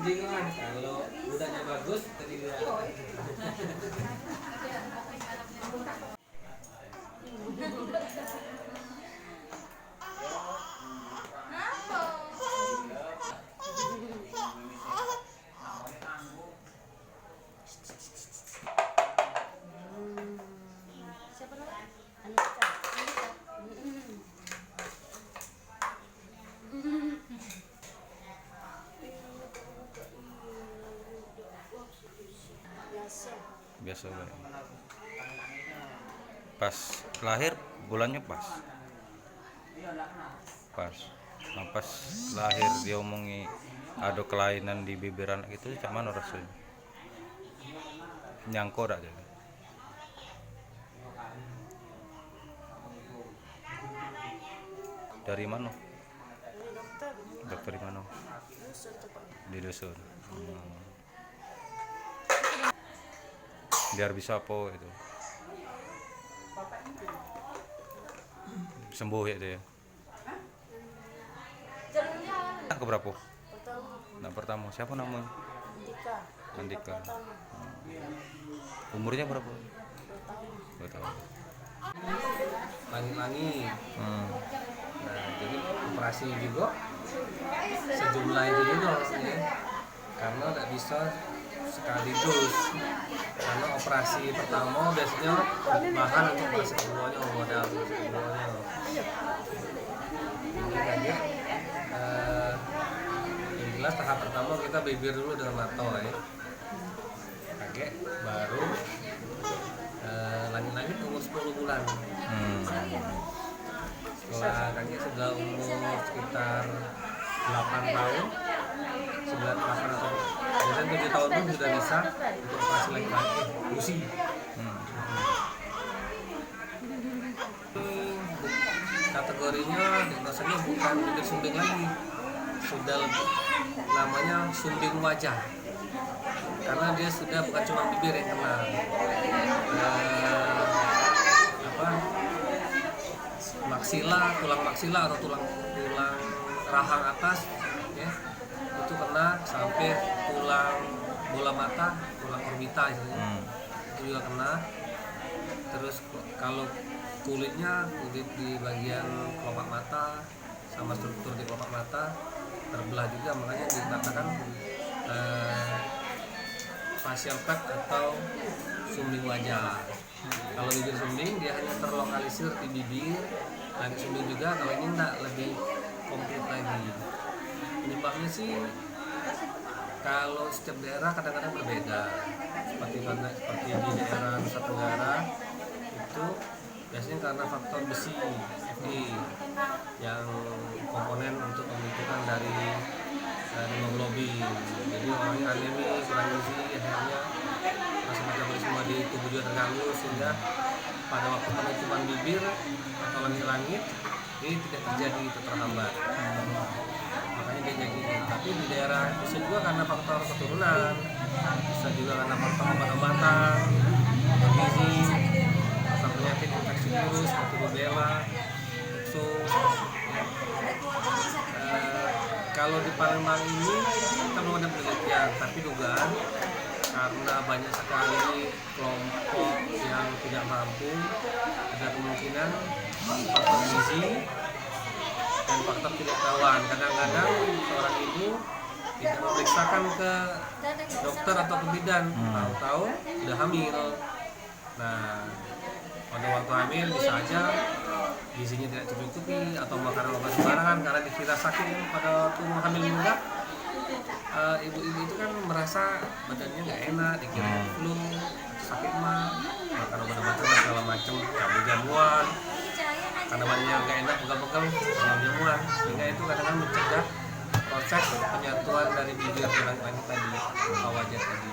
Bingungan kalau budaknya bagus tadi dia. Biasa banget. Pas lahir bulannya pas. Nah, pas lahir dia omongi ada kelainan di bibir anak itu cak mana rasanya? Nyangko dak jadi. Dari mana? Dokter di mana? Di dusun. Biar bisa apa itu sembuh ya dia. Nah, keberapa? Nah, pertama siapa namanya? Andika. Umurnya berapa? 2 tahun. Langit-langit. Nah, jadi operasi juga sejumlah itu juga ya. Karena tidak bisa sekaligus, karena operasi pertama biasanya bahan untuk operasi keduanya modal keduanya. Jadi yang jelas tahap pertama kita bibir dulu dengan mata ya, kakek baru langit-langit umur 10 bulan. Setelah kakek sudah umur sekitar 8 tahun, 8 atau biasanya 7 tahun pun sudah bisa untuk operasi laki-laki usi. Kategorinya diagnosanya bukan bibir sumbing lagi, sudah namanya sumbing wajah, karena dia sudah bukan cuma bibir yang kena, maksila, tulang maksila atau tulang rahang atas ya, itu kena sampai tulang bola mata, tulang orbita itu juga kena. Terus kalau kulit di bagian kelopak mata sama struktur di kelopak mata terbelah juga, makanya dikatakan facial plate atau sumbing wajah. Kalau bibir sumbing dia hanya terlokalisir di bibir, langit sumbing juga. Kalau ini enggak, lebih komplit lagi. Penyebabnya sih kalau setiap daerah kadang-kadang berbeda. Seperti di daerah Nusa Tenggara itu biasanya karena faktor besi Fe yang komponen untuk pembentukan dari hemoglobin. Jadi orangnya anemis, kurang gizi, akhirnya rasa metabolisme di tubuh juga terganggu, sehingga pada waktu penutupan bibir atau langit-langit ini tidak terjadi, itu terhambat. Makanya dia jadi ini. Tapi di daerah bisa juga karena faktor keturunan, bisa juga karena faktor obat-obatan, gizi, faktor penyakit infeksi virus seperti rubella, so, kalau di Palembang ini kita belum ada penelitian, tapi dugaan karena banyak sekali kelompok yang tidak mampu, ada kemungkinan faktor gizi dan faktor tidak kawan. Kadang-kadang seorang ibu tidak memeriksakan ke dokter atau ke bidan, tahu-tahu sudah hamil. Nah, pada waktu hamil bisa aja gizinya tidak tercukupi atau makan obat sembarangan karena dikira sakit. Pada waktu hamil juga ibu-ibu itu kan merasa badannya nggak enak, dikira flu, sakit mah, makan obat-obatan segala macam, jamu-jamuan, karena badannya nggak enak, pegal-pegal, jamu-jamuan, sehingga itu kadang-kadang mencegah proses penyatuan dari bibir dan langit tadi, wajah tadi.